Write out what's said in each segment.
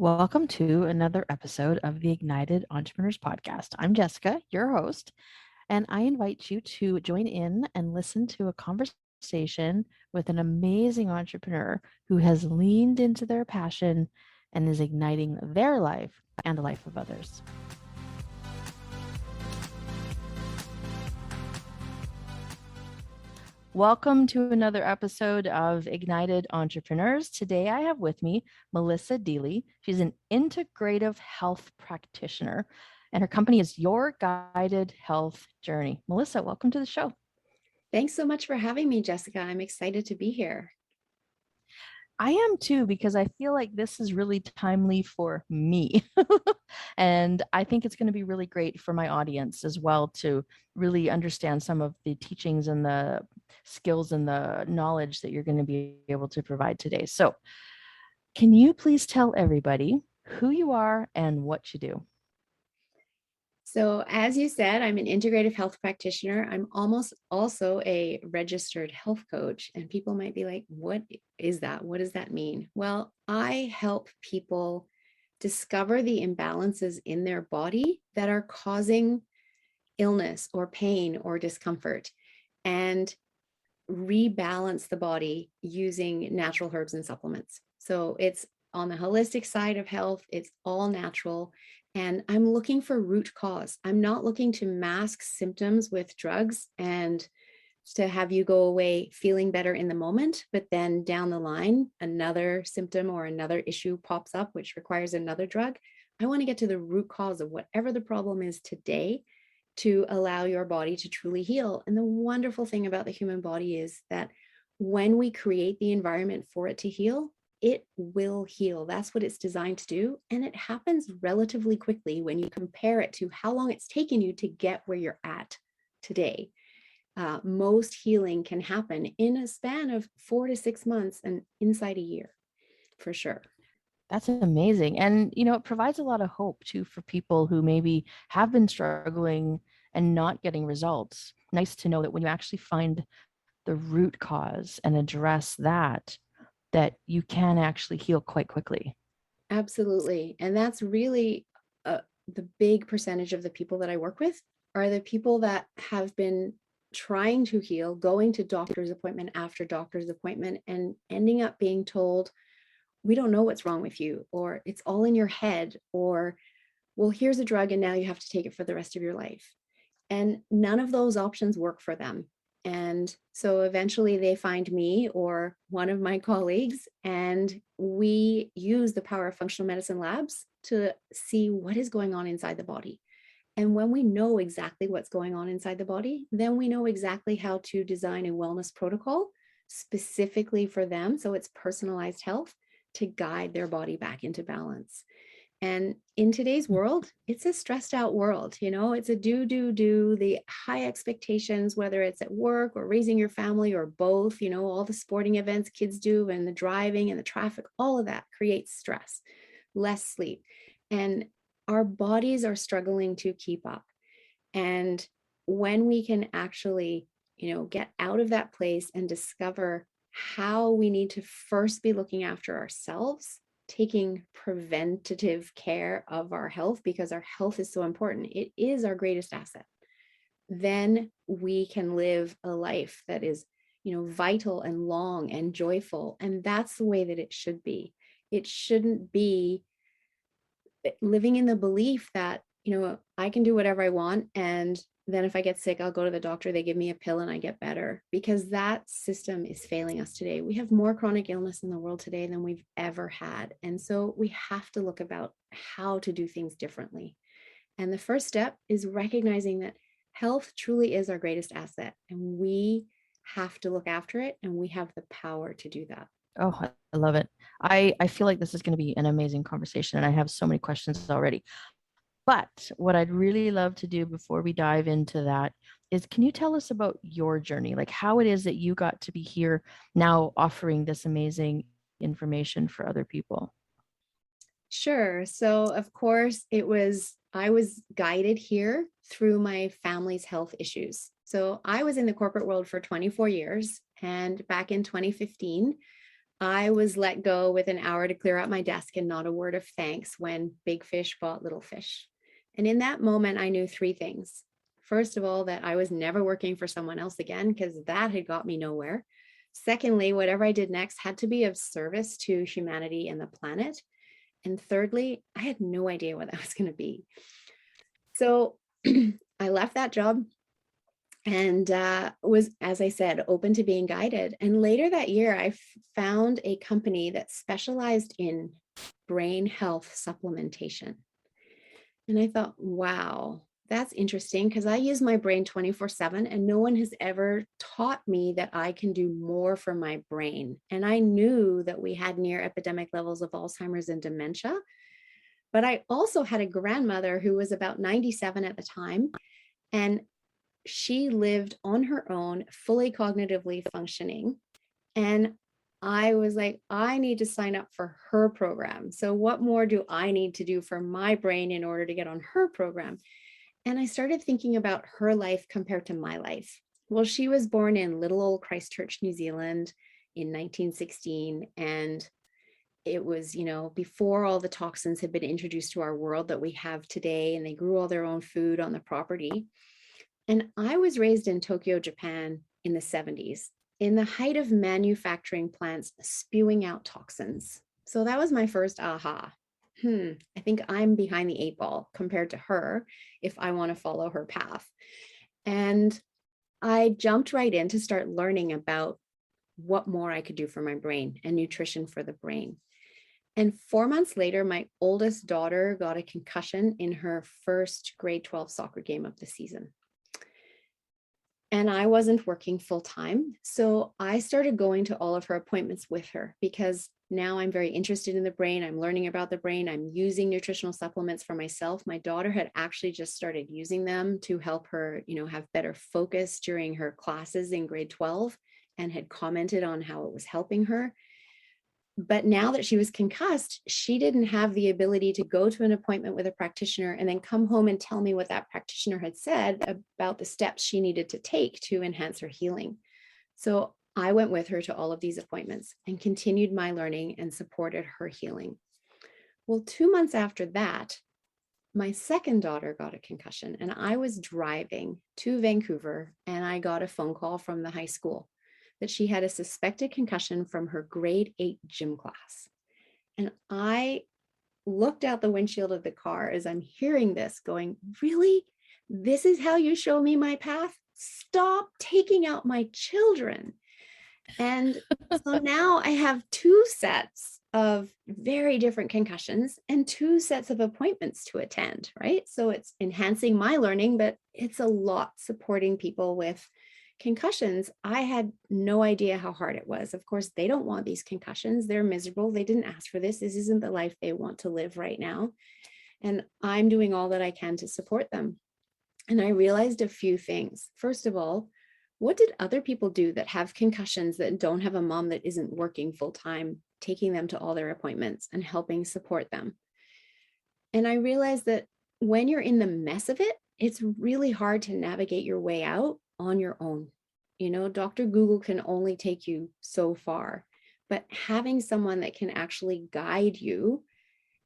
Welcome to another episode of the Ignited Entrepreneurs Podcast. I'm Jessica, your host, and I invite you to join in and listen to a conversation with an amazing entrepreneur who has leaned into their passion and is igniting their life and the life of others. Welcome to another episode of Ignited Entrepreneurs. Today I have with me Melissa Deely. She's an integrative health practitioner, and her company is Your Guided Health Journey. Melissa, welcome to the show. Thanks so much for having me, Jessica. I'm excited to be here. I am too, because I feel like this is really timely for me. And I think it's going to be really great for my audience as well to really understand some of the teachings and the skills and the knowledge that you're going to be able to provide today. So, can you please tell everybody who you are and what you do? So, as you said, I'm an integrative health practitioner. I'm almost also a registered health coach. And people might be like, what is that? What does that mean? Well, I help people discover the imbalances in their body that are causing illness or pain or discomfort and rebalance the body using natural herbs and supplements. So it's on the holistic side of health, it's all natural. And I'm looking for root cause. I'm not looking to mask symptoms with drugs and to have you go away feeling better in the moment, but then down the line, another symptom or another issue pops up, which requires another drug. I want to get to the root cause of whatever the problem is today to allow your body to truly heal. And the wonderful thing about the human body is that when we create the environment for it to heal, it will heal. That's what it's designed to do. And it happens relatively quickly when you compare it to how long it's taken you to get where you're at today. Most healing can happen in a span of 4 to 6 months and inside a year, for sure. That's amazing. And, it provides a lot of hope too for people who maybe have been struggling and not getting results. Nice to know that when you actually find the root cause and address that, that you can actually heal quite quickly. Absolutely. And that's really the big percentage of the people that I work with are the people that have been trying to heal, going to doctor's appointment after doctor's appointment, and ending up being told, we don't know what's wrong with you, or it's all in your head, or, well, here's a drug and now you have to take it for the rest of your life. And none of those options work for them. And so eventually they find me or one of my colleagues, and we use the power of functional medicine labs to see what is going on inside the body. And when we know exactly what's going on inside the body, then we know exactly how to design a wellness protocol specifically for them. So it's personalized health to guide their body back into balance. And in today's world, it's a stressed out world. It's a do, the high expectations, whether it's at work or raising your family or both, all the sporting events kids do and the driving and the traffic, all of that creates stress, less sleep. And our bodies are struggling to keep up. And when we can actually, get out of that place and discover how we need to first be looking after ourselves, taking preventative care of our health, because our health is so important. It is our greatest asset. Then we can live a life that is, vital and long and joyful. And that's the way that it should be. It shouldn't be living in the belief that, I can do whatever I want. And then if I get sick, I'll go to the doctor, they give me a pill and I get better, because that system is failing us today. We have more chronic illness in the world today than we've ever had. And so we have to look about how to do things differently. And the first step is recognizing that health truly is our greatest asset, and we have to look after it, and we have the power to do that. Oh, I love it. I feel like this is going to be an amazing conversation, and I have so many questions already. But what I'd really love to do before we dive into that is, can you tell us about your journey? Like how it is that you got to be here now offering this amazing information for other people? Sure. So, of course, I was guided here through my family's health issues. So, I was in the corporate world for 24 years. And back in 2015, I was let go with an hour to clear out my desk and not a word of thanks when big fish bought little fish. And in that moment, I knew three things. First of all, that I was never working for someone else again, because that had got me nowhere. Secondly, whatever I did next had to be of service to humanity and the planet. And thirdly, I had no idea what that was going to be. So I left that job and was, as I said, open to being guided. And later that year, I found a company that specialized in brain health supplementation. And I thought, wow, that's interesting, because I use my brain 24/7 and no one has ever taught me that I can do more for my brain. And I knew that we had near epidemic levels of Alzheimer's and dementia. But I also had a grandmother who was about 97 at the time, and she lived on her own, fully cognitively functioning. And I was like, I need to sign up for her program. So, what more do I need to do for my brain in order to get on her program? And I started thinking about her life compared to my life. Well, she was born in little old Christchurch, New Zealand in 1916. And it was, before all the toxins had been introduced to our world that we have today, and they grew all their own food on the property. And I was raised in Tokyo, Japan in the 70s, in the height of manufacturing plants spewing out toxins. So that was my first aha. I think I'm behind the eight ball compared to her if I want to follow her path. And I jumped right in to start learning about what more I could do for my brain and nutrition for the brain. And 4 months later, my oldest daughter got a concussion in her first grade 12 soccer game of the season. And I wasn't working full time. So I started going to all of her appointments with her, because now I'm very interested in the brain. I'm learning about the brain. I'm using nutritional supplements for myself. My daughter had actually just started using them to help her, have better focus during her classes in grade 12, and had commented on how it was helping her. But now that she was concussed, she didn't have the ability to go to an appointment with a practitioner and then come home and tell me what that practitioner had said about the steps she needed to take to enhance her healing. So I went with her to all of these appointments and continued my learning and supported her healing. Well, 2 months after that, my second daughter got a concussion, and I was driving to Vancouver, and I got a phone call from the high school that she had a suspected concussion from her grade 8 gym class. And I looked out the windshield of the car as I'm hearing this, going, really? This is how you show me my path? Stop taking out my children. And so now I have two sets of very different concussions and two sets of appointments to attend, right? So it's enhancing my learning, but it's a lot supporting people with concussions. I had no idea how hard it was. Of course, they don't want these concussions. They're miserable. They didn't ask for this. This isn't the life they want to live right now. And I'm doing all that I can to support them. And I realized a few things. First of all, what did other people do that have concussions that don't have a mom that isn't working full time, taking them to all their appointments and helping support them? And I realized that when you're in the mess of it, it's really hard to navigate your way out on your own. Dr. Google can only take you so far, but having someone that can actually guide you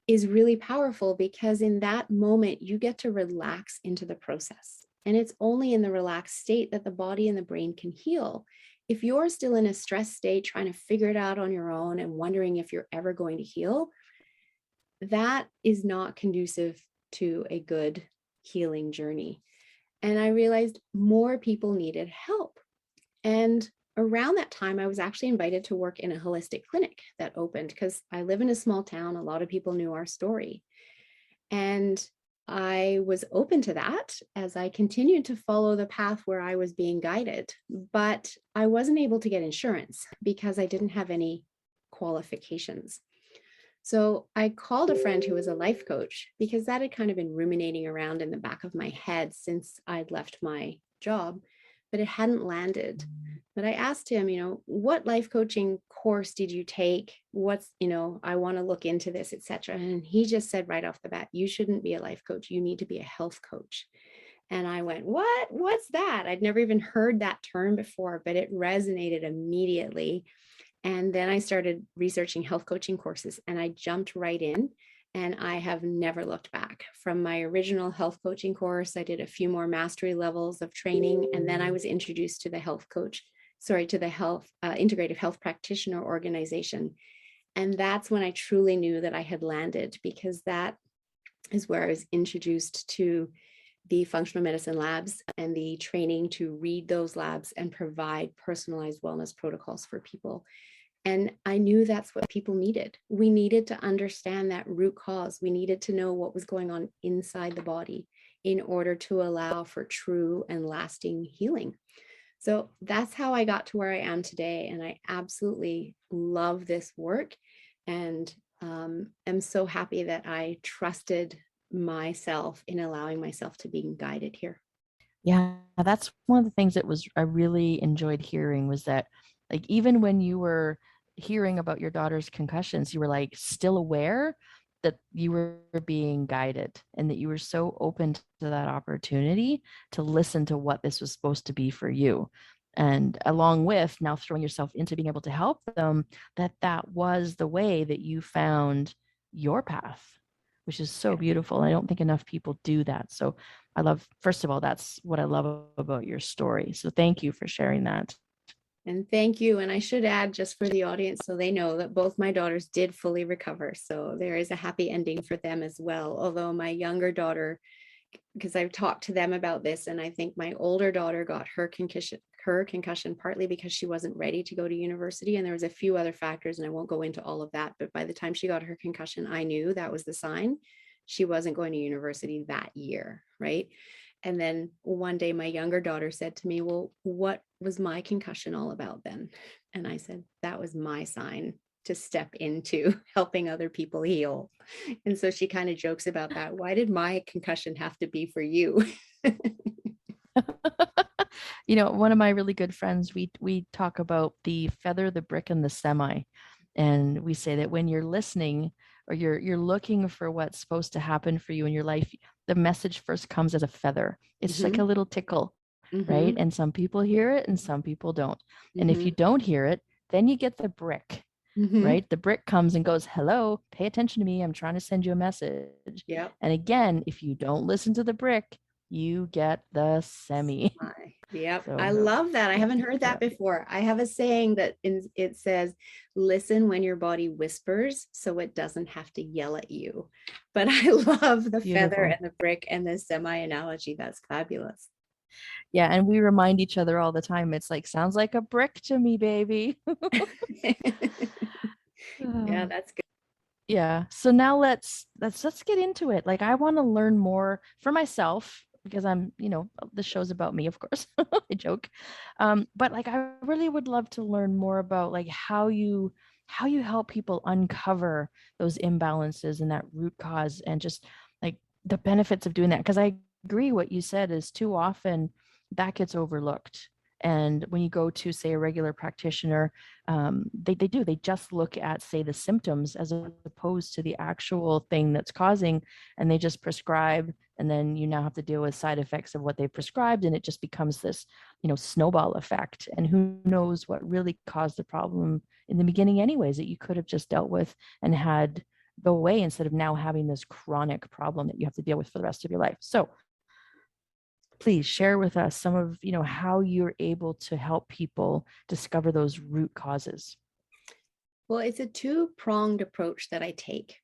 is really powerful, because in that moment, you get to relax into the process. And it's only in the relaxed state that the body and the brain can heal. If you're still in a stress state, trying to figure it out on your own and wondering if you're ever going to heal, that is not conducive to a good healing journey. And I realized more people needed help. And around that time, I was actually invited to work in a holistic clinic that opened, because I live in a small town. A lot of people knew our story. And I was open to that as I continued to follow the path where I was being guided. But I wasn't able to get insurance because I didn't have any qualifications. So I called a friend who was a life coach, because that had kind of been ruminating around in the back of my head since I'd left my job, but it hadn't landed. But I asked him, what life coaching course did you take? What's, I want to look into this, etc. And he just said right off the bat, you shouldn't be a life coach. You need to be a health coach. And I went, what? What's that? I'd never even heard that term before, but it resonated immediately. And then I started researching health coaching courses, and I jumped right in, and I have never looked back. From my original health coaching course, I did a few more mastery levels of training, and then I was introduced to the health integrative health practitioner organization. And that's when I truly knew that I had landed, because that is where I was introduced to the functional medicine labs and the training to read those labs and provide personalized wellness protocols for people. And I knew that's what people needed. We needed to understand that root cause. We needed to know what was going on inside the body in order to allow for true and lasting healing. So that's how I got to where I am today. And I absolutely love this work, and am so happy that I trusted myself in allowing myself to be guided here. Yeah, that's one of the things that was I really enjoyed hearing was that like even when you were hearing about your daughter's concussions, you were like still aware that you were being guided and that you were so open to that opportunity to listen to what this was supposed to be for you. And along with now throwing yourself into being able to help them, that was the way that you found your path, which is so Yeah. beautiful. I don't think enough people do that. So I love, first of all, that's what I love about your story. So thank you for sharing that. And thank you. And I should add, just for the audience, so they know, that both my daughters did fully recover. So there is a happy ending for them as well. Although my younger daughter, because I've talked to them about this, and I think my older daughter got her concussion partly because she wasn't ready to go to university. And there was a few other factors, and I won't go into all of that. But by the time she got her concussion, I knew that was the sign she wasn't going to university that year. Right. And then one day my younger daughter said to me, well, what was my concussion all about then? And I said, that was my sign to step into helping other people heal. And so she kind of jokes about that. Why did my concussion have to be for you? One of my really good friends, we talk about the feather, the brick, and the semi. And we say that when you're listening or you're looking for what's supposed to happen for you in your life, the message first comes as a feather. It's like a Mm-hmm. little tickle, right? Mm-hmm. And some people hear it and some people don't. And if Mm-hmm. you don't hear it, then you get the brick, Mm-hmm. right? The brick comes and goes, hello, pay attention to me. I'm trying to send you a message. Yep. And again, if you don't listen to the brick, you get the semi. Yep. I So, love that. I haven't heard yeah, that before. I have a saying that it says, listen when your body whispers so it doesn't have to yell at you. But I love the feather beautiful. and the brick and the semi analogy. That's fabulous. Yeah. And we remind each other all the time. It's like, sounds like a brick to me, baby. Yeah, Uh, that's good. yeah. So now let's get into it. Like I want to learn more for myself because the show's about me, of course. I joke. But like I really would love to learn more about like how you help people uncover those imbalances and that root cause and just like the benefits of doing that. Because I agree what you said is too often that gets overlooked. And when you go to, say, a regular practitioner, they just look at, say, the symptoms as opposed to the actual thing that's causing, and they just prescribe, and then you now have to deal with side effects of what they prescribed, and it just becomes this, snowball effect. And who knows what really caused the problem in the beginning, anyways, that you could have just dealt with and had go away instead of now having this chronic problem that you have to deal with for the rest of your life. So please share with us some of how you're able to help people discover those root causes. Well, it's a two-pronged approach that I take.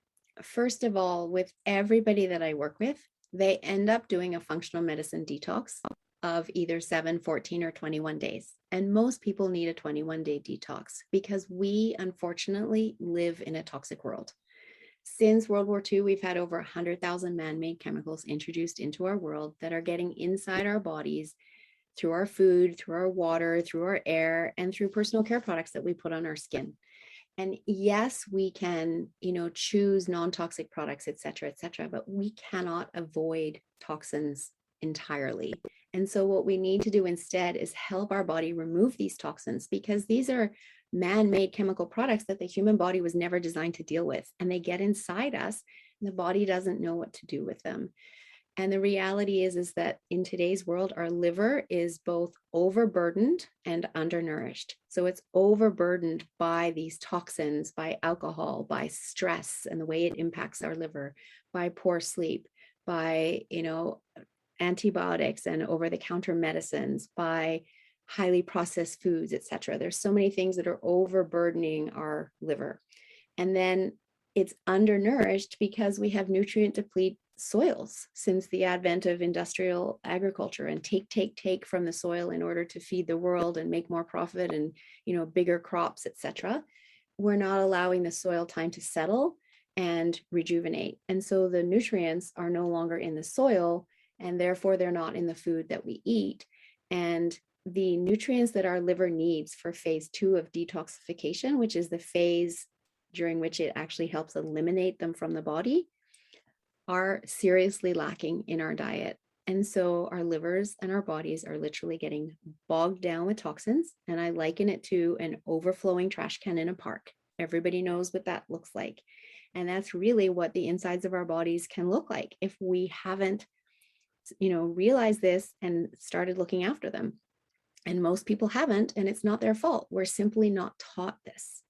First of all, with everybody that I work with, they end up doing a functional medicine detox of either 7, 14, or 21 days. And most people need a 21-day detox because we unfortunately live in a toxic world. Since World War II, we've had over 100,000 man-made chemicals introduced into our world that are getting inside our bodies through our food, through our water, through our air, and through personal care products that we put on our skin. And yes, we can, choose non-toxic products, et cetera, but we cannot avoid toxins entirely. And so what we need to do instead is help our body remove these toxins, because these are man-made chemical products that the human body was never designed to deal with. And they get inside us and the body doesn't know what to do with them. And the reality is that in today's world, our liver is both overburdened and undernourished. So it's overburdened by these toxins, by alcohol, by stress and the way it impacts our liver, by poor sleep, by, antibiotics and over-the-counter medicines, by highly processed foods, etc. There's so many things that are overburdening our liver. And then it's undernourished because we have nutrient deplete soils since the advent of industrial agriculture, and take from the soil in order to feed the world and make more profit and, bigger crops, etc. We're not allowing the soil time to settle and rejuvenate. And so the nutrients are no longer in the soil, and therefore they're not in the food that we eat. And the nutrients that our liver needs for phase 2 of detoxification, which is the phase during which it actually helps eliminate them from the body, are seriously lacking in our diet. And so our livers and our bodies are literally getting bogged down with toxins. And I liken it to an overflowing trash can in a park. Everybody knows what that looks like. And that's really what the insides of our bodies can look like if we haven't, realized this and started looking after them. And most people haven't, and it's not their fault. We're simply not taught this.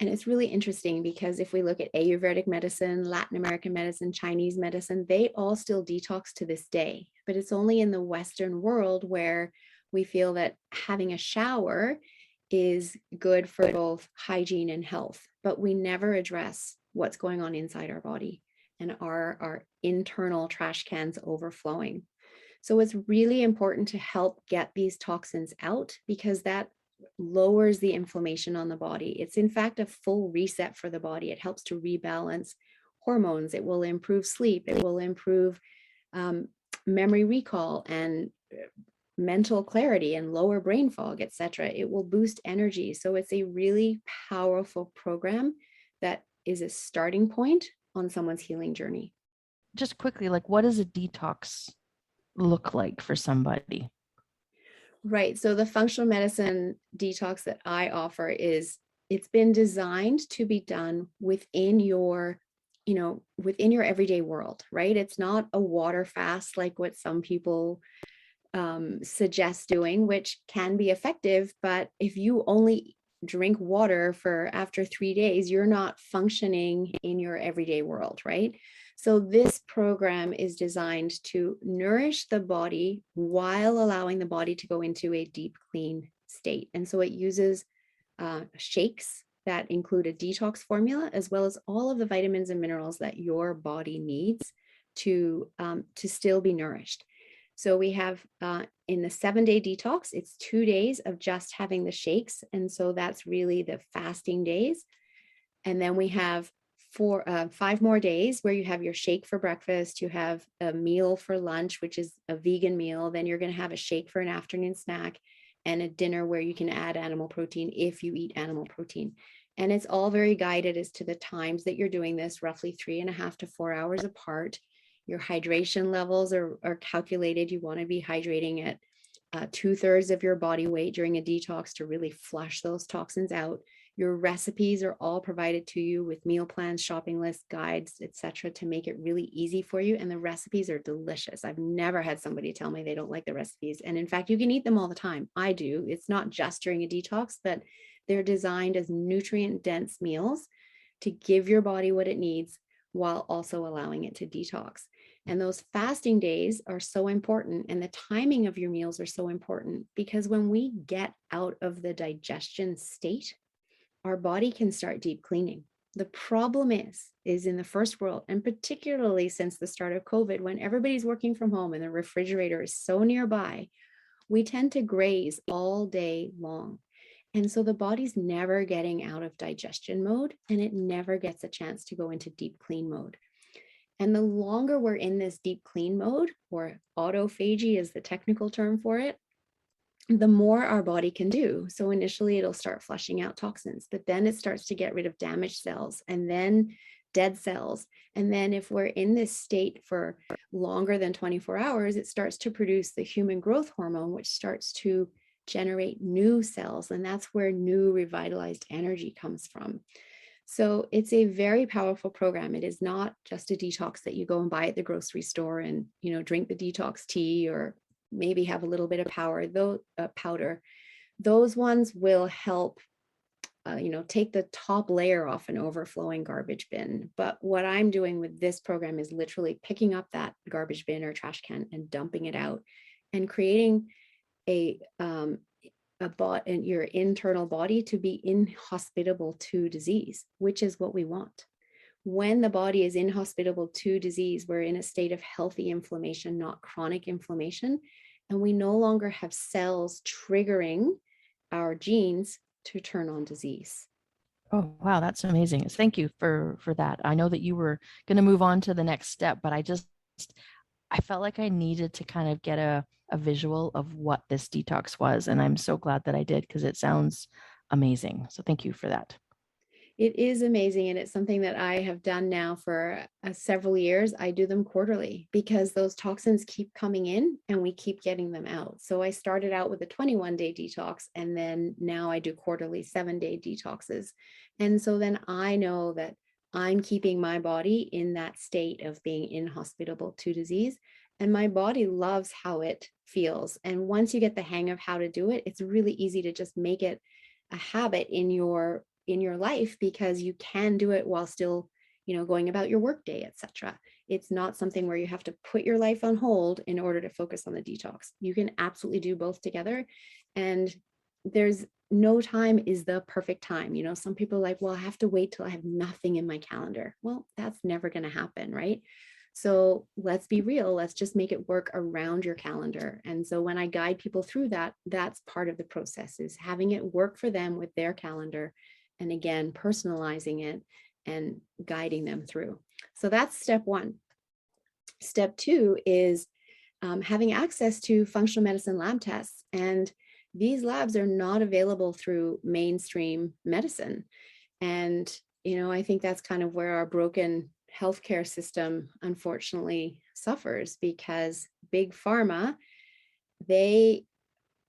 And it's really interesting because if we look at Ayurvedic medicine, Latin American medicine, Chinese medicine, they all still detox to this day. But it's only in the Western world where we feel that having a shower is good for both hygiene and health. But we never address what's going on inside our body and our internal trash cans overflowing. So it's really important to help get these toxins out, because that lowers the inflammation on the body. It's in fact a full reset for the body. It helps to rebalance hormones. It will improve sleep. It will improve memory recall and mental clarity and lower brain fog, etc. It will boost energy. So it's a really powerful program that is a starting point on someone's healing journey. Just quickly, like, what does a detox look like for somebody? Right. So the functional medicine detox that I offer it's been designed to be done within your, within your everyday world, right? It's not a water fast like what some people suggest doing, which can be effective. But if you only drink water for after 3 days, you're not functioning in your everyday world, right? So this program is designed to nourish the body while allowing the body to go into a deep clean state. And so it uses shakes that include a detox formula, as well as all of the vitamins and minerals that your body needs to still be nourished. So we have in the 7-day detox, it's 2 days of just having the shakes. And so that's really the fasting days. And then we have 5 more days where you have your shake for breakfast, you have a meal for lunch, which is a vegan meal. Then you're going to have a shake for an afternoon snack, and a dinner where you can add animal protein if you eat animal protein. And it's all very guided as to the times that you're doing this, roughly 3.5 to 4 hours apart. Your hydration levels are calculated. You want to be hydrating at 2/3 of your body weight during a detox to really flush those toxins out. Your recipes are all provided to you with meal plans, shopping lists, guides, etc., to make it really easy for you. And the recipes are delicious. I've never had somebody tell me they don't like the recipes. And in fact, you can eat them all the time. I do. It's not just during a detox, but they're designed as nutrient-dense meals to give your body what it needs while also allowing it to detox. And those fasting days are so important, and the timing of your meals are so important, because when we get out of the digestion state, our body can start deep cleaning. The problem is in the first world, and particularly since the start of COVID, when everybody's working from home and the refrigerator is so nearby, we tend to graze all day long. And so the body's never getting out of digestion mode, and it never gets a chance to go into deep clean mode. And the longer we're in this deep clean mode, or autophagy is the technical term for it, the more our body can do. So initially it'll start flushing out toxins, but then it starts to get rid of damaged cells and then dead cells. And then if we're in this state for longer than 24 hours, it starts to produce the human growth hormone, which starts to generate new cells. And that's where new revitalized energy comes from. So it's a very powerful program. It is not just a detox that you go and buy at the grocery store and, drink the detox tea or maybe have a little bit of powder. Those ones will help, take the top layer off an overflowing garbage bin. But what I'm doing with this program is literally picking up that garbage bin or trash can and dumping it out and creating a in your internal body to be inhospitable to disease, which is what we want. When the body is inhospitable to disease, we're in a state of healthy inflammation, not chronic inflammation, and we no longer have cells triggering our genes to turn on disease. Oh, wow, that's amazing. Thank you for that. I know that you were going to move on to the next step, but I felt like I needed to kind of get a visual of what this detox was, and I'm so glad that I did because it sounds amazing. So thank you for that. It is amazing. And it's something that I have done now for several years. I do them quarterly because those toxins keep coming in and we keep getting them out. So I started out with a 21-day detox, and then now I do quarterly 7-day detoxes. And so then I know that I'm keeping my body in that state of being inhospitable to disease. And my body loves how it feels. And once you get the hang of how to do it, it's really easy to just make it a habit in your life, because you can do it while still, going about your workday, etc. It's not something where you have to put your life on hold in order to focus on the detox. You can absolutely do both together. And there's no time is the perfect time. Some people are like, well, I have to wait till I have nothing in my calendar. Well, that's never going to happen, right? So let's be real. Let's just make it work around your calendar. And so when I guide people through that, that's part of the process, is having it work for them with their calendar. And again, personalizing it and guiding them through. So that's step one. Step two is having access to functional medicine lab tests. And these labs are not available through mainstream medicine. And, I think that's kind of where our broken healthcare system unfortunately suffers, because big pharma, they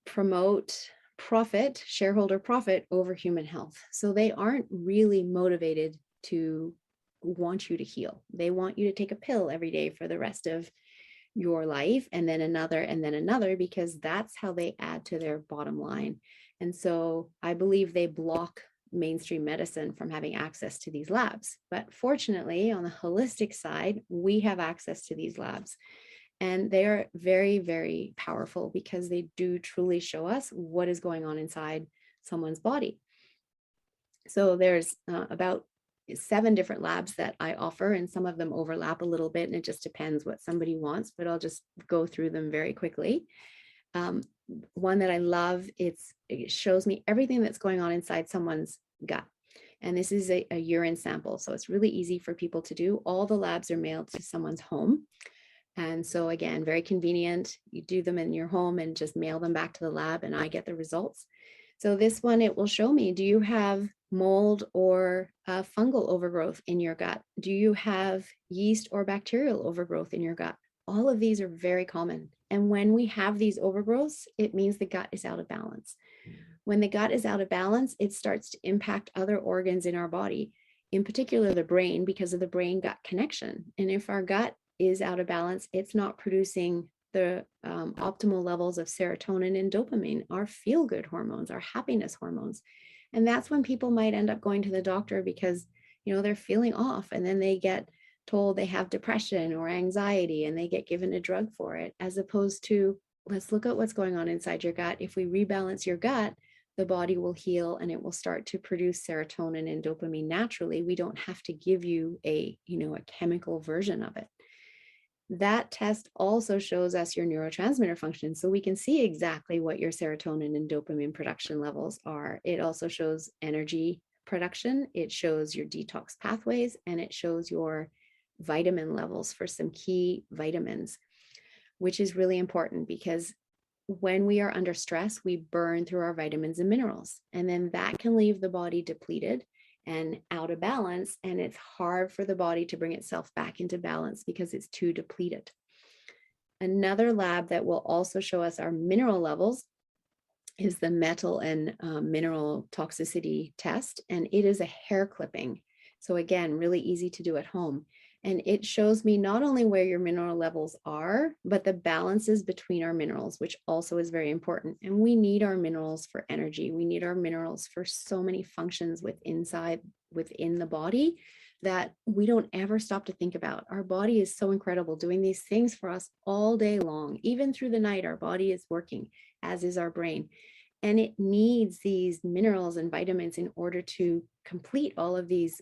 promote profit, shareholder profit, over human health. So they aren't really motivated to want you to heal. They want you to take a pill every day for the rest of your life, and then another, because that's how they add to their bottom line. And so I believe they block mainstream medicine from having access to these labs. But fortunately, on the holistic side, we have access to these labs. And they are very, very powerful because they do truly show us what is going on inside someone's body. So there's about 7 different labs that I offer, and some of them overlap a little bit, and it just depends what somebody wants, but I'll just go through them very quickly. One that I love, it shows me everything that's going on inside someone's gut. And this is a urine sample. So it's really easy for people to do. All the labs are mailed to someone's home. And so again, very convenient. You do them in your home and just mail them back to the lab, and I get the results. So this one, it will show me, do you have mold or fungal overgrowth in your gut? Do you have yeast or bacterial overgrowth in your gut? All of these are very common. And when we have these overgrowths, it means the gut is out of balance. When the gut is out of balance, it starts to impact other organs in our body, in particular the brain, because of the brain-gut connection. And if our gut is out of balance, it's not producing the optimal levels of serotonin and dopamine, our feel-good hormones, our happiness hormones. And that's when people might end up going to the doctor because, they're feeling off, and then they get told they have depression or anxiety and they get given a drug for it, as opposed to, let's look at what's going on inside your gut. If we rebalance your gut, the body will heal and it will start to produce serotonin and dopamine naturally. We don't have to give you a chemical version of it. That test also shows us your neurotransmitter function, so we can see exactly what your serotonin and dopamine production levels are. It also shows energy production, it shows your detox pathways, and it shows your vitamin levels for some key vitamins, which is really important because when we are under stress, we burn through our vitamins and minerals, and then that can leave the body depleted and out of balance, and it's hard for the body to bring itself back into balance because it's too depleted. Another lab that will also show us our mineral levels is the metal and mineral toxicity test, and it is a hair clipping. So again, really easy to do at home. And it shows me not only where your mineral levels are, but the balances between our minerals, which also is very important. And we need our minerals for energy. We need our minerals for so many functions within the body that we don't ever stop to think about. Our body is so incredible, doing these things for us all day long. Even through the night, our body is working, as is our brain. And it needs these minerals and vitamins in order to complete all of these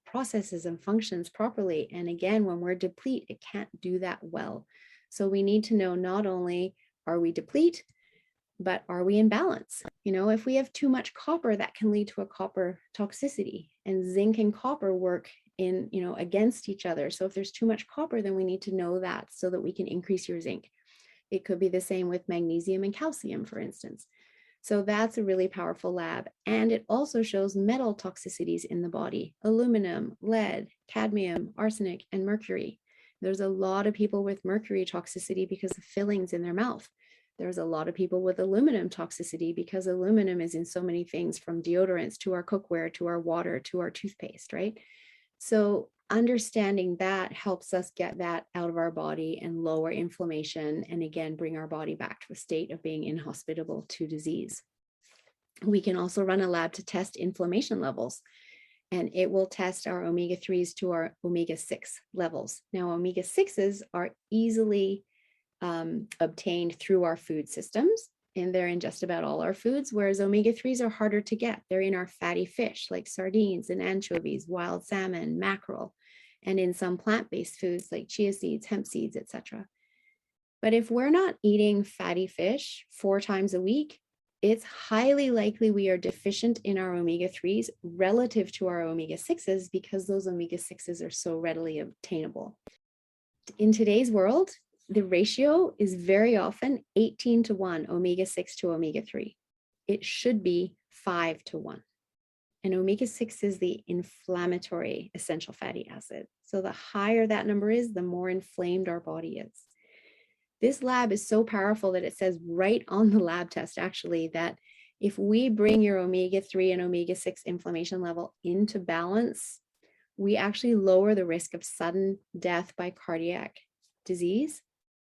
processes and functions properly. And again, when we're deplete, it can't do that well. So we need to know, not only are we deplete, but are we in balance? If we have too much copper, that can lead to a copper toxicity, and zinc and copper work against each other. So if there's too much copper, then we need to know that so that we can increase your zinc. It could be the same with magnesium and calcium, for instance. So that's a really powerful lab. And it also shows metal toxicities in the body: aluminum, lead, cadmium, arsenic, and mercury. There's a lot of people with mercury toxicity because of fillings in their mouth. There's a lot of people with aluminum toxicity because aluminum is in so many things, from deodorants to our cookware, to our water, to our toothpaste, right? So understanding that helps us get that out of our body and lower inflammation, and again, bring our body back to a state of being inhospitable to disease. We can also run a lab to test inflammation levels, and it will test our omega-3s to our omega-6 levels. Now, omega-6s are easily obtained through our food systems, and they're in just about all our foods, whereas omega-3s are harder to get. They're in our fatty fish like sardines and anchovies, wild salmon, mackerel, and in some plant-based foods like chia seeds, hemp seeds, etc. But if we're not eating fatty fish 4 times a week, it's highly likely we are deficient in our omega-3s relative to our omega-6s, because those omega-6s are so readily obtainable. In today's world, the ratio is very often 18-1 omega-6 to omega-3. It should be 5-1. And omega-6 is the inflammatory essential fatty acid. So the higher that number is, the more inflamed our body is. This lab is so powerful that it says right on the lab test, actually, that if we bring your omega-3 and omega-6 inflammation level into balance, we actually lower the risk of sudden death by cardiac disease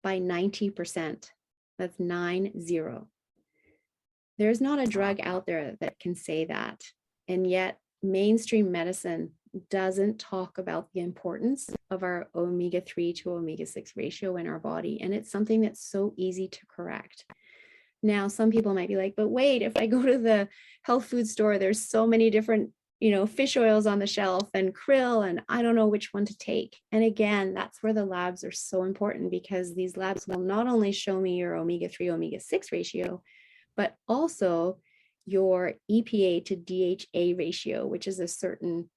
by 90%. That's 90. There's not a drug out there that can say that. And yet mainstream medicine doesn't talk about the importance of our omega-3 to omega-6 ratio in our body. And it's something that's so easy to correct. Now, some people might be like, but wait, if I go to the health food store, there's so many different fish oils on the shelf and krill, and I don't know which one to take. And again, that's where the labs are so important, because these labs will not only show me your omega-3, omega-6 ratio, but also your EPA to DHA ratio, which is a certain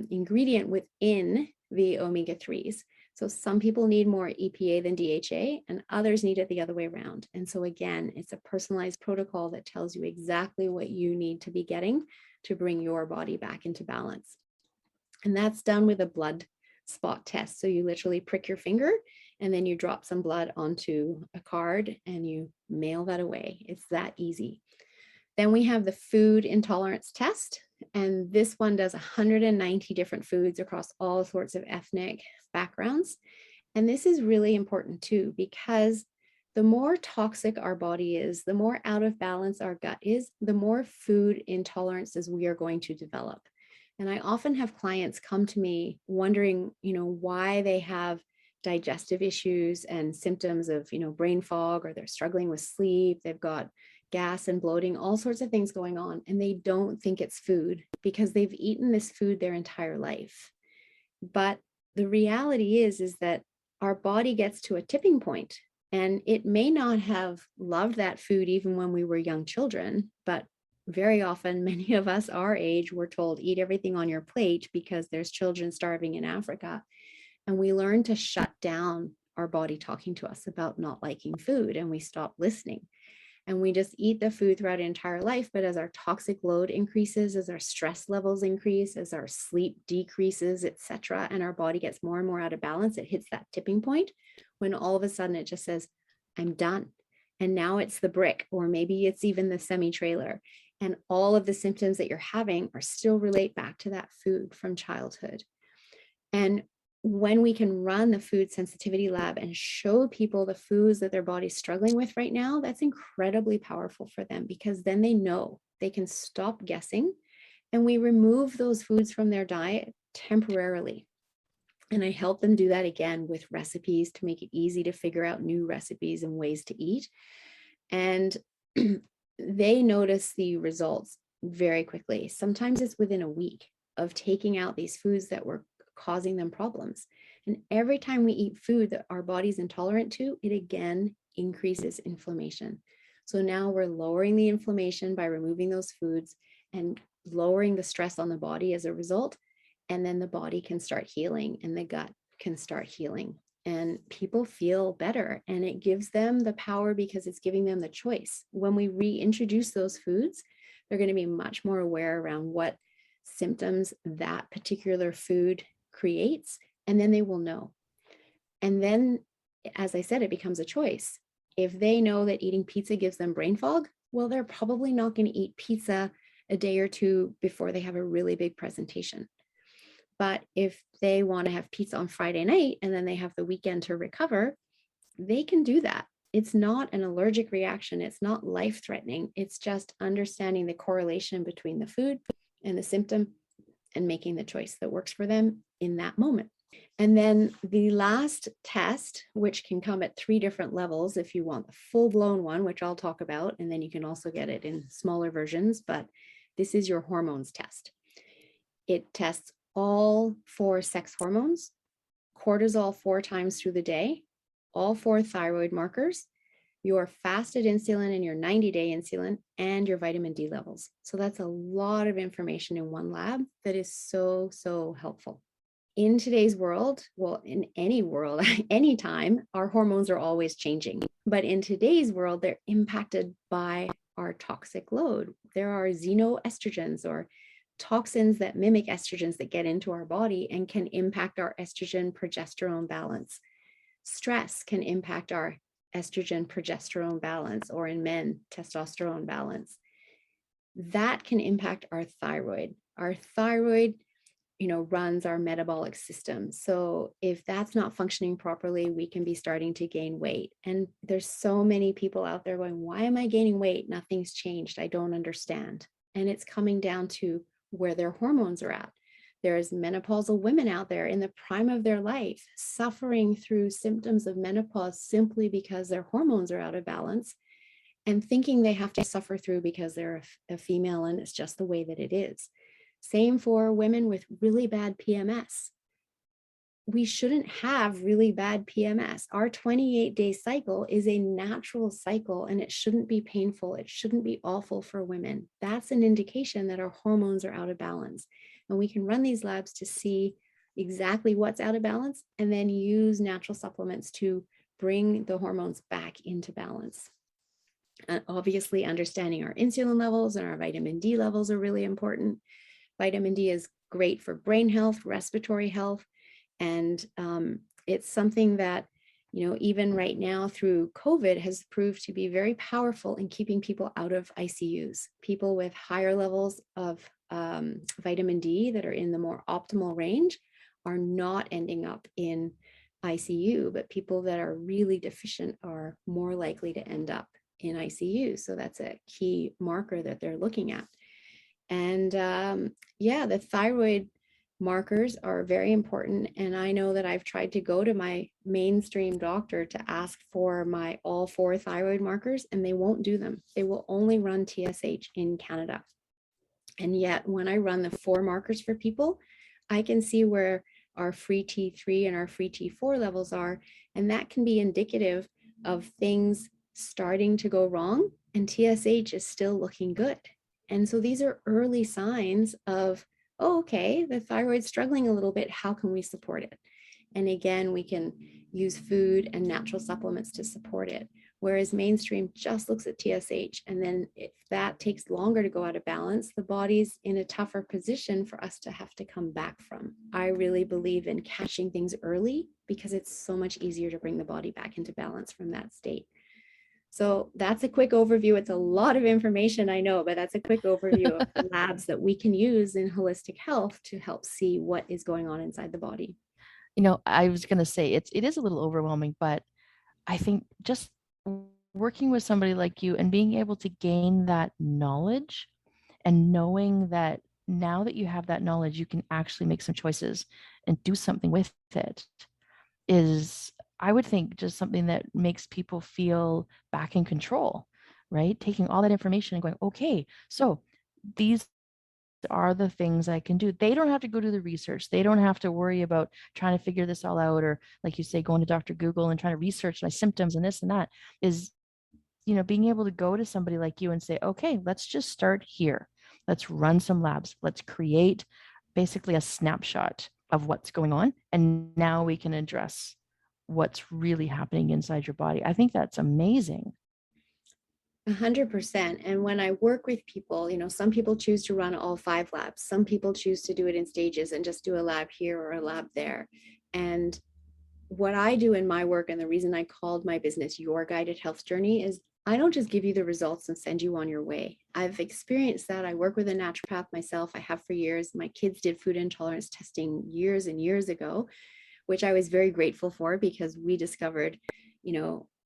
ingredient within the omega-3s. So some people need more EPA than DHA, and others need it the other way around. And so again, it's a personalized protocol that tells you exactly what you need to be getting to bring your body back into balance. And that's done with a blood spot test. So you literally prick your finger, and then you drop some blood onto a card and you mail that away. It's that easy. Then we have the food intolerance test. And this one does 190 different foods across all sorts of ethnic backgrounds. And this is really important too, because the more toxic our body is, the more out of balance our gut is, the more food intolerances we are going to develop. And I often have clients come to me wondering, why they have digestive issues and symptoms of, brain fog, or they're struggling with sleep, they've got gas and bloating, all sorts of things going on, and they don't think it's food because they've eaten this food their entire life. But the reality is that our body gets to a tipping point, and it may not have loved that food even when we were young children, but very often, many of us our age, were told, eat everything on your plate because there's children starving in Africa. And we learn to shut down our body talking to us about not liking food, and we stop listening. And we just eat the food throughout our entire life. But as our toxic load increases, as our stress levels increase, as our sleep decreases, etc., and our body gets more and more out of balance, it hits that tipping point when all of a sudden it just says, I'm done. And now it's the brick, or maybe it's even the semi-trailer. And all of the symptoms that you're having are still relate back to that food from childhood. And when we can run the food sensitivity lab and show people the foods that their body's struggling with right now, that's incredibly powerful for them, because then they know they can stop guessing, and we remove those foods from their diet temporarily. And I help them do that again with recipes to make it easy to figure out new recipes and ways to eat. And they notice the results very quickly. Sometimes it's within a week of taking out these foods that were causing them problems. And every time we eat food that our body's intolerant to, it again increases inflammation. So now we're lowering the inflammation by removing those foods and lowering the stress on the body as a result. And then the body can start healing and the gut can start healing. And people feel better, and it gives them the power because it's giving them the choice. When we reintroduce those foods, they're going to be much more aware around what symptoms that particular food creates, and then they will know. And then, as I said, it becomes a choice. If they know that eating pizza gives them brain fog, well, they're probably not going to eat pizza a day or two before they have a really big presentation. But if they want to have pizza on Friday night and then they have the weekend to recover, they can do that. It's not an allergic reaction. It's not life-threatening. It's just understanding the correlation between the food and the symptom and making the choice that works for them in that moment. And then the last test, which can come at 3 different levels if you want the full-blown one, which I'll talk about, and then you can also get it in smaller versions, but this is your hormones test. It tests all 4 sex hormones, cortisol 4 times through the day, all 4 thyroid markers, your fasted insulin and your 90-day insulin, and your vitamin D levels. So that's a lot of information in one lab that is so, so helpful. In today's world, well, in any world, anytime, our hormones are always changing. But in today's world, they're impacted by our toxic load. There are xenoestrogens, or toxins that mimic estrogens, that get into our body and can impact our estrogen progesterone balance. Stress can impact our estrogen progesterone balance, or in men, testosterone balance. That can impact our thyroid. Our thyroid, runs our metabolic system. So if that's not functioning properly, we can be starting to gain weight. And there's so many people out there going, why am I gaining weight? Nothing's changed. I don't understand. And it's coming down to where their hormones are at. There's menopausal women out there in the prime of their life suffering through symptoms of menopause simply because their hormones are out of balance, and thinking they have to suffer through because they're a female and it's just the way that it is. Same for women with really bad PMS. We shouldn't have really bad PMS. Our 28-day cycle is a natural cycle, and it shouldn't be painful. It shouldn't be awful for women. That's an indication that our hormones are out of balance. And we can run these labs to see exactly what's out of balance, and then use natural supplements to bring the hormones back into balance. And obviously, understanding our insulin levels and our vitamin D levels are really important. Vitamin D is great for brain health, respiratory health, and it's something that, even right now through COVID has proved to be very powerful in keeping people out of ICUs. People with higher levels of vitamin D that are in the more optimal range are not ending up in ICU, but people that are really deficient are more likely to end up in ICU. So that's a key marker that they're looking at. And the thyroid markers are very important. And I know that I've tried to go to my mainstream doctor to ask for my all 4 thyroid markers, and they won't do them. They will only run TSH in Canada. And yet when I run the 4 markers for people, I can see where our free T3 and our free T4 levels are. And that can be indicative of things starting to go wrong, and TSH is still looking good. And so these are early signs of, oh, okay, the thyroid's struggling a little bit. How can we support it? And again, we can use food and natural supplements to support it. Whereas mainstream just looks at TSH. And then if that takes longer to go out of balance, the body's in a tougher position for us to have to come back from. I really believe in catching things early because it's so much easier to bring the body back into balance from that state. So that's a quick overview. It's a lot of information, I know, but that's a quick overview of the labs that we can use in holistic health to help see what is going on inside the body. I was going to say it is a little overwhelming, but I think just working with somebody like you and being able to gain that knowledge and knowing that now that you have that knowledge, you can actually make some choices and do something with it is, I would think, just something that makes people feel back in control, right? Taking all that information and going, okay, so these are the things I can do. They don't have to go do the research. They don't have to worry about trying to figure this all out, or like you say, going to Dr. Google and trying to research my symptoms and this and that. Is, being able to go to somebody like you and say, okay, let's just start here. Let's run some labs. Let's create basically a snapshot of what's going on. And now we can address what's really happening inside your body. I think that's amazing. 100%. And when I work with people, some people choose to run all 5 labs. Some people choose to do it in stages and just do a lab here or a lab there. And what I do in my work, and the reason I called my business Your Guided Health Journey, is I don't just give you the results and send you on your way. I've experienced that. I work with a naturopath myself. I have for years. My kids did food intolerance testing years and years ago, which I was very grateful for because we discovered,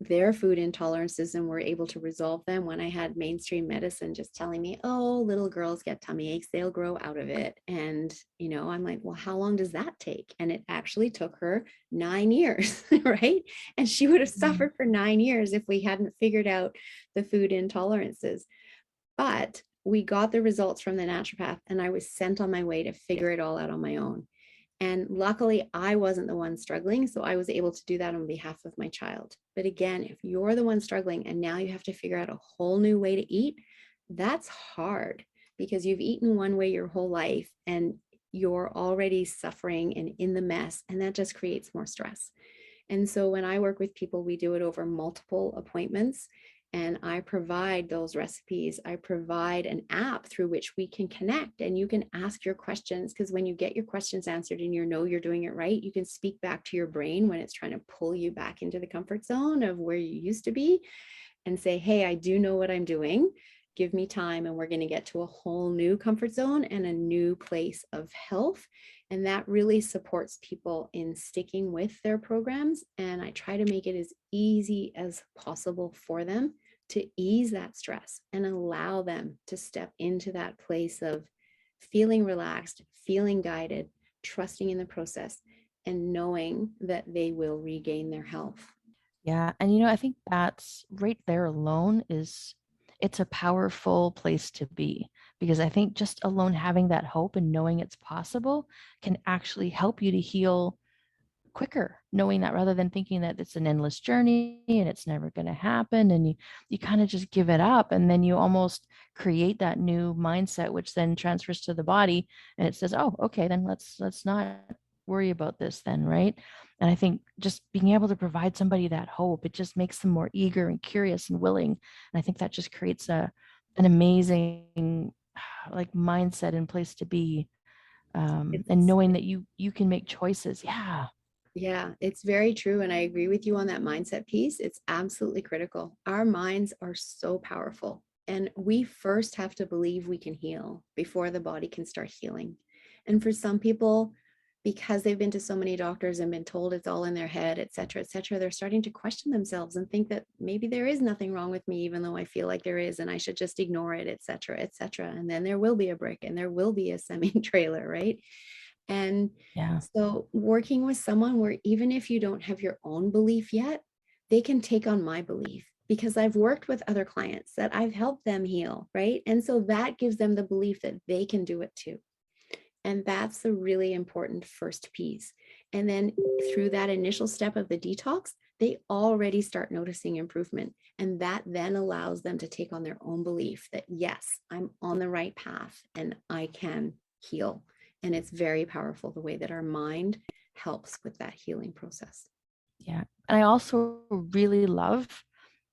their food intolerances and were able to resolve them when I had mainstream medicine just telling me, oh, little girls get tummy aches, they'll grow out of it. And, I'm like, well, how long does that take? And it actually took her 9 years, right? And she would have suffered for 9 years if we hadn't figured out the food intolerances. But we got the results from the naturopath, and I was sent on my way to figure it all out on my own. And luckily, I wasn't the one struggling. So I was able to do that on behalf of my child. But again, if you're the one struggling and now you have to figure out a whole new way to eat, that's hard because you've eaten one way your whole life and you're already suffering and in the mess. And that just creates more stress. And so when I work with people, we do it over multiple appointments. And I provide those recipes. I provide an app through which we can connect and you can ask your questions, because when you get your questions answered and you're doing it right, you can speak back to your brain when it's trying to pull you back into the comfort zone of where you used to be and say, hey, I do know what I'm doing. Give me time and we're going to get to a whole new comfort zone and a new place of health. And that really supports people in sticking with their programs. And I try to make it as easy as possible for them to ease that stress and allow them to step into that place of feeling relaxed, feeling guided, trusting in the process, and knowing that they will regain their health. Yeah. And I think that's right there alone it's a powerful place to be, because I think just alone having that hope and knowing it's possible can actually help you to heal quicker, knowing that, rather than thinking that it's an endless journey and it's never going to happen, and you kind of just give it up, and then you almost create that new mindset which then transfers to the body, and it says, oh, okay, then let's not worry about this then, right? And I think just being able to provide somebody that hope, it just makes them more eager and curious and willing, and I think that just creates an amazing like mindset and place to be, and It's knowing that you can make choices. Yeah. Yeah, it's very true. And I agree with you on that mindset piece. It's absolutely critical. Our minds are so powerful. And we first have to believe we can heal before the body can start healing. And for some people, because they've been to so many doctors and been told it's all in their head, et cetera, they're starting to question themselves and think that maybe there is nothing wrong with me, even though I feel like there is, and I should just ignore it, et cetera, et cetera. And then there will be a brick and there will be a semi trailer, right? And Yeah. so working with someone where even if you don't have your own belief yet, they can take on my belief because I've worked with other clients that I've helped them heal, right? And so that gives them the belief that they can do it too. And that's the really important first piece. And then through that initial step of the detox, they already start noticing improvement. And that then allows them to take on their own belief that, yes, I'm on the right path and I can heal. And it's very powerful the way that our mind helps with that healing process. Yeah. And I also really love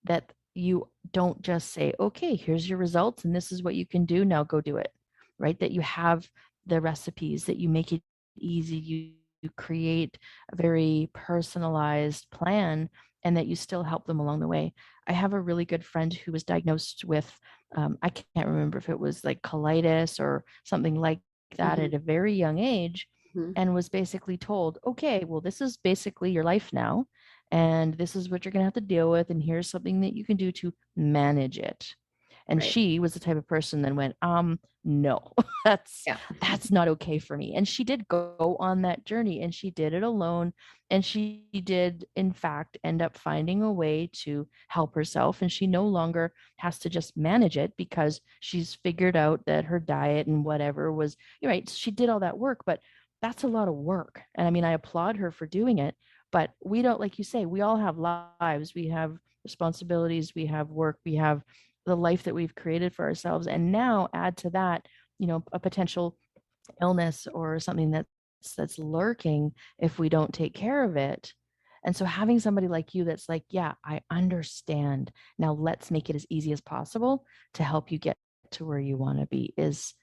that you don't just say, okay, here's your results and this is what you can do. Now go do it, right? That you have the recipes, that you make it easy. You create a very personalized plan and that you still help them along the way. I have a really good friend who was diagnosed with, I can't remember if it was like colitis or something like that Mhm, at a very young age, mhm. and was basically told, okay, well, this is basically your life now, and this is what you're going to have to deal with, and here's something that you can do to manage it. And Right. she was the type of person that went, no, that's Yeah. that's not okay for me. And she did go on that journey, and she did it alone. And she did, in fact, end up finding a way to help herself. And she no longer has to just manage it because she's figured out that her diet and whatever was, you're right. She did all that work, but that's a lot of work. And I mean, I applaud her for doing it, but we don't, like you say, we all have lives, we have responsibilities, we have work, we have the life that we've created for ourselves. And now add to that, a potential illness or something that's lurking if we don't take care of it. And so having somebody like you that's like, yeah, I understand. Now let's make it as easy as possible to help you get to where you want to be is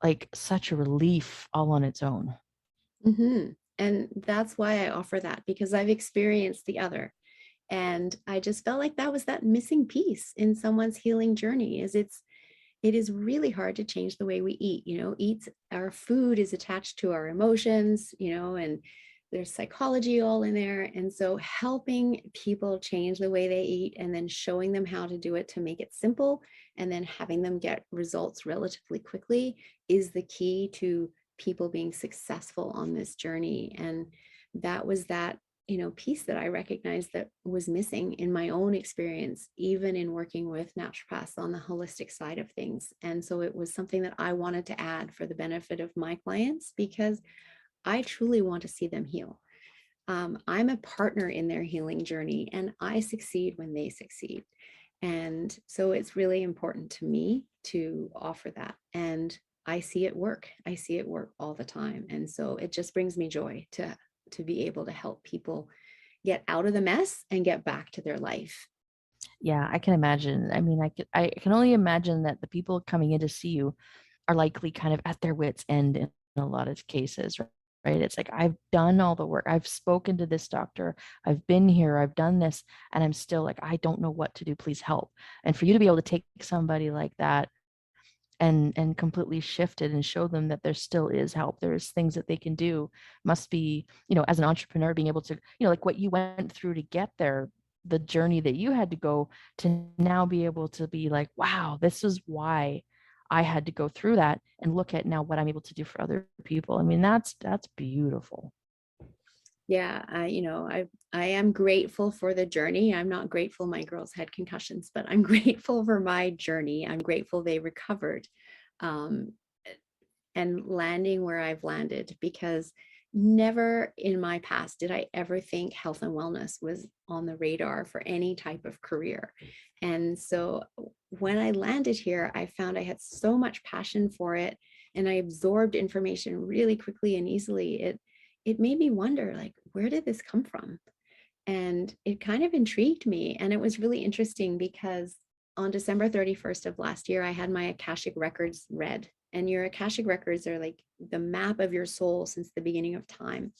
like such a relief all on its own. And that's why I offer that, because I've experienced the other. And I just felt like that was that missing piece in someone's healing journey. It is really hard to change the way we eat. Eats our food is attached to our emotions, and there's psychology all in there. And so helping people change the way they eat and then showing them how to do it to make it simple and then having them get results relatively quickly is the key to people being successful on this journey. And that was that piece that I recognized that was missing in my own experience, even in working with naturopaths on the holistic side of things. And so it was something that I wanted to add for the benefit of my clients because I truly want to see them heal. I'm a partner in their healing journey and I succeed when they succeed. And so it's really important to me to offer that. And I see it work. I see it work all the time. And so it just brings me joy to be able to help people get out of the mess and get back to their life. Yeah, I can imagine. I mean, I can only imagine that the people coming in to see you are likely kind of at their wits' end in a lot of cases, right? It's like, I've done all the work. I've spoken to this doctor. I've been here. I've done this. And I'm still like, I don't know what to do. Please help. And for you to be able to take somebody like that and completely shift it and show them that there still is help, there's things that they can do, must be, as an entrepreneur, being able to, like what you went through to get there, the journey that you had to go to now be able to be like, wow, this is why I had to go through that, and look at now what I'm able to do for other people. I mean, that's beautiful. Yeah, I am grateful for the journey. I'm not grateful my girls had concussions, but I'm grateful for my journey. I'm grateful they recovered. Um, and landing where I've landed, because never in my past did I ever think health and wellness was on the radar for any type of career. And so when I landed here, I found I had so much passion for it and I absorbed information really quickly and easily. It made me wonder, like, where did this come from? And it kind of intrigued me. And it was really interesting because on December 31st of last year, I had my Akashic records read. And your Akashic records are like the map of your soul since the beginning of time.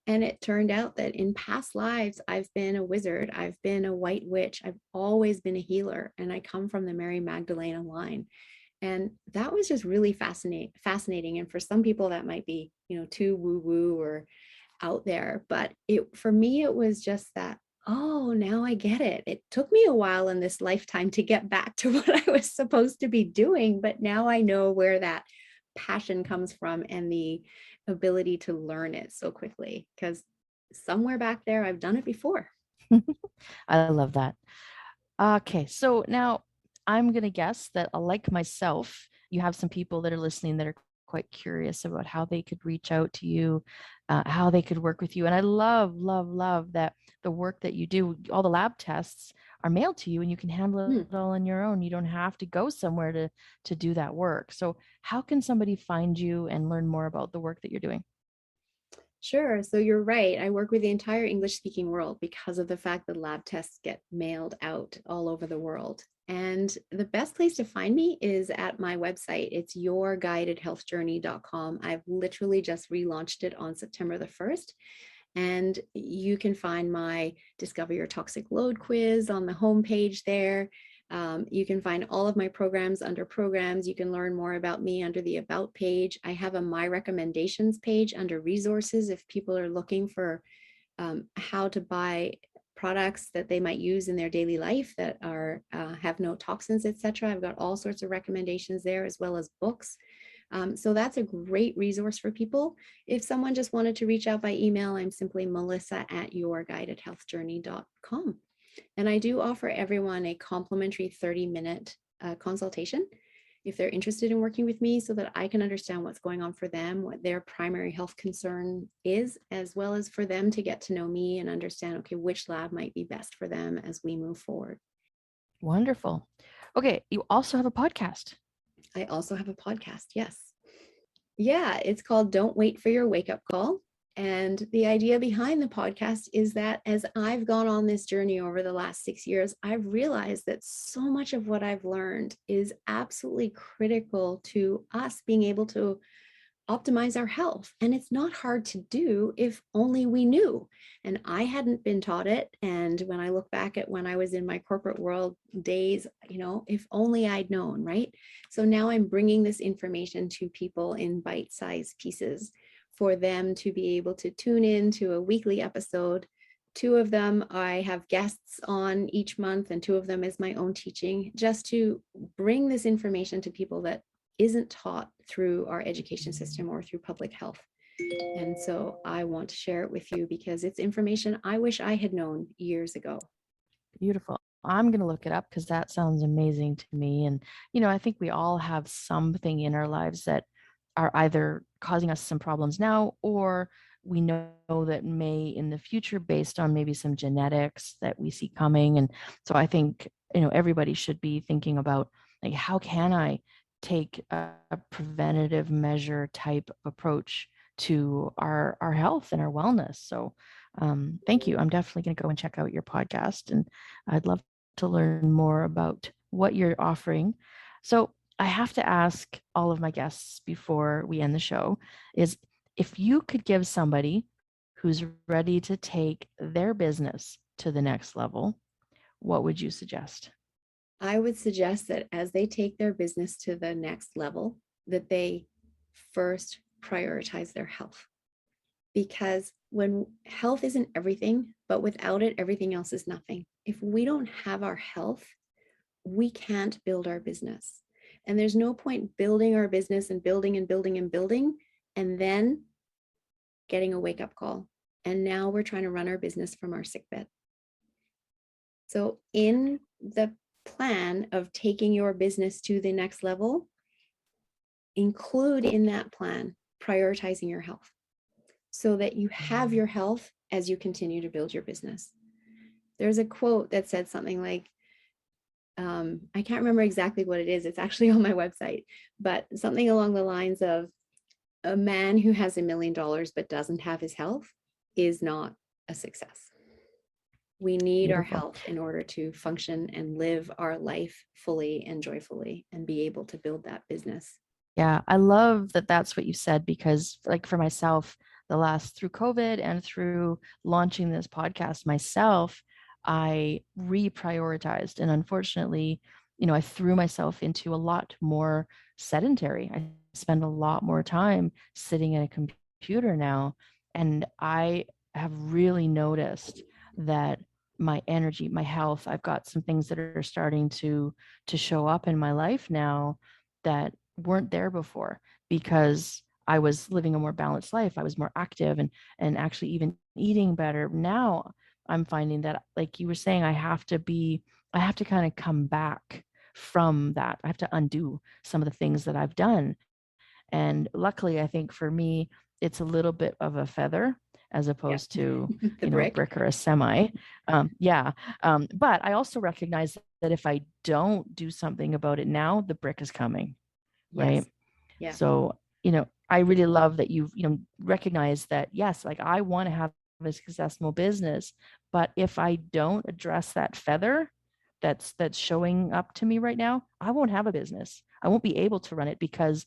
And it turned out that in past lives, I've been a wizard, I've been a white witch, I've always been a healer, and I come from the Mary Magdalena line. And that was just really fascinating. And for some people, that might be, too woo woo or out there, but it for me it was just that, oh, now I get it. It took me a while in this lifetime to get back to what I was supposed to be doing, but now I know where that passion comes from and the ability to learn it so quickly, because somewhere back there I've done it before. I love that. Okay, so now I'm going to guess that, like myself, you have some people that are listening that are quite curious about how they could reach out to you, how they could work with you. And I love, love, love that the work that you do, all the lab tests are mailed to you and you can handle Hmm. it all on your own. You don't have to go somewhere to do that work. So how can somebody find you and learn more about the work that you're doing? Sure. So you're right. I work with the entire English speaking world because of the fact that lab tests get mailed out all over the world. And the best place to find me is at my website. It's yourguidedhealthjourney.com. I've literally just relaunched it on September the 1st. And you can find my Discover Your Toxic Load quiz on the homepage there. You can find all of my programs under programs. You can learn more about me under the About page. I have a My Recommendations page under resources if people are looking for how to buy products that they might use in their daily life that are have no toxins, etc. I've got all sorts of recommendations there, as well as books. So that's a great resource for people. If someone just wanted to reach out by email, I'm simply melissa@yourguidedhealthjourney.com. And I do offer everyone a complimentary 30-minute consultation if they're interested in working with me, so that I can understand what's going on for them, what their primary health concern is, as well as for them to get to know me and understand, okay, which lab might be best for them as we move forward. Wonderful. Okay, you also have a podcast. I also have a podcast, yes. Yeah, it's called Don't Wait for Your Wake Up Call. And the idea behind the podcast is that as I've gone on this journey over the last 6 years, I've realized that so much of what I've learned is absolutely critical to us being able to optimize our health. And it's not hard to do if only we knew. And I hadn't been taught it. And when I look back at when I was in my corporate world days, if only I'd known, right? So now I'm bringing this information to people in bite-sized pieces for them to be able to tune in to a weekly episode. 2 of them, I have guests on each month, and 2 of them is my own teaching, just to bring this information to people that isn't taught through our education system or through public health. And so I want to share it with you because it's information I wish I had known years ago. Beautiful. I'm going to look it up because that sounds amazing to me. And, I think we all have something in our lives that are either causing us some problems now, or we know that may in the future based on maybe some genetics that we see coming. And so I think, everybody should be thinking about, like, how can I take a preventative measure type approach to our health and our wellness. So thank you. I'm definitely going to go and check out your podcast, and I'd love to learn more about what you're offering. So I have to ask all of my guests before we end the show is, if you could give somebody who's ready to take their business to the next level, what would you suggest? I would suggest that as they take their business to the next level, that they first prioritize their health. Because when health isn't everything, but without it, everything else is nothing. If we don't have our health, we can't build our business. And there's no point building our business and building and building and building, and then getting a wake-up call. And now we're trying to run our business from our sickbed. So in the plan of taking your business to the next level, include in that plan prioritizing your health so that you have your health as you continue to build your business. There's a quote that said something like, I can't remember exactly what it is. It's actually on my website, but something along the lines of, a man who has $1 million but doesn't have his health is not a success. We need our Beautiful. health in order to function and live our life fully and joyfully and be able to build that business. Yeah, I love that that's what you said, because like for myself, through COVID and through launching this podcast myself, I reprioritized. And unfortunately, I threw myself into a lot more sedentary. I spend a lot more time sitting at a computer now. And I have really noticed that my energy, my health, I've got some things that are starting to show up in my life now that weren't there before, because I was living a more balanced life. I was more active and actually even eating better. Now I'm finding that, like you were saying, I have to kind of come back from that. I have to undo some of the things that I've done. And luckily, I think for me, it's a little bit of a feather as Yeah. opposed to, The a brick. brick or a semi. Yeah. But I also recognize that if I don't do something about it now, the brick is coming. Yes. Right. Yeah. So, I really love that you've, recognized that, yes, like I want to have a successful business, but if I don't address that feather that's showing up to me right now, I won't have a business. I won't be able to run it, because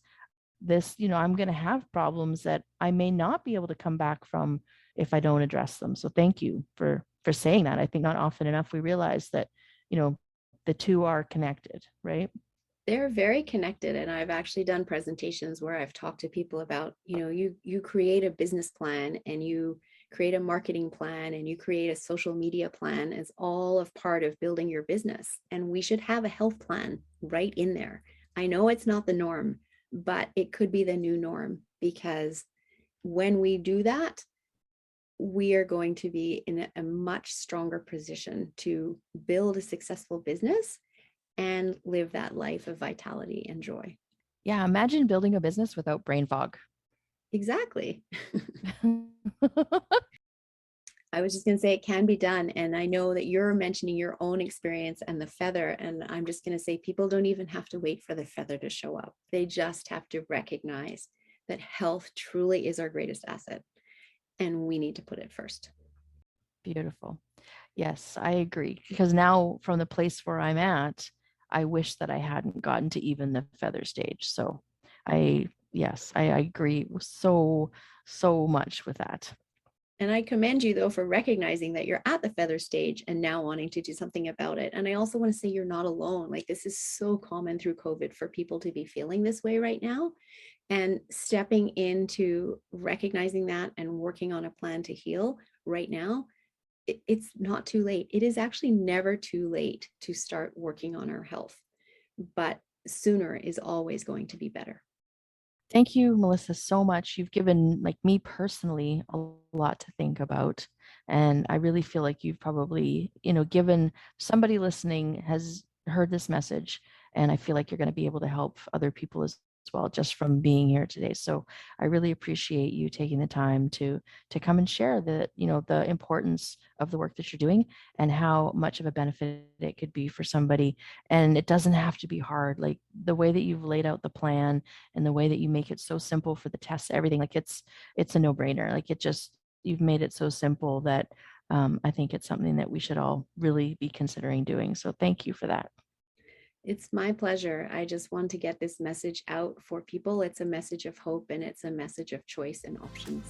this, I'm going to have problems that I may not be able to come back from if I don't address them. So thank you for saying that. I think not often enough we realize that, you know, the two are connected, right? They're very connected, and I've actually done presentations where I've talked to people about, you create a business plan, and you create a marketing plan, and you create a social media plan as all of part of building your business, and we should have a health plan right in there. I know it's not the norm, but it could be the new norm, because when we do that, we are going to be in a much stronger position to build a successful business and live that life of vitality and joy. Yeah, imagine building a business without brain fog. Exactly. I was just going to say it can be done. And I know that you're mentioning your own experience and the feather. And I'm just going to say people don't even have to wait for the feather to show up. They just have to recognize that health truly is our greatest asset. And we need to put it first. Beautiful. Yes, I agree. Because now, from the place where I'm at, I wish that I hadn't gotten to even the feather stage. So yes, I agree so, so much with that. And I commend you, though, for recognizing that you're at the feather stage and now wanting to do something about it. And I also want to say you're not alone. Like, this is so common through COVID for people to be feeling this way right now. And stepping into recognizing that and working on a plan to heal right now, it's not too late. It is actually never too late to start working on our health, but sooner is always going to be better. Thank you, Melissa, so much. You've given like me personally a lot to think about. And I really feel like you've probably, given somebody listening has heard this message. And I feel like you're going to be able to help other people as well just from being here today. So I really appreciate you taking the time to come and share the importance of the work that you're doing and how much of a benefit it could be for somebody. And it doesn't have to be hard. Like the way that you've laid out the plan and the way that you make it so simple for the tests, everything, like it's a no-brainer. Like you've made it so simple that I think it's something that we should all really be considering doing. So thank you for that. It's my pleasure. I just want to get this message out for people. It's a message of hope, and it's a message of choice and options.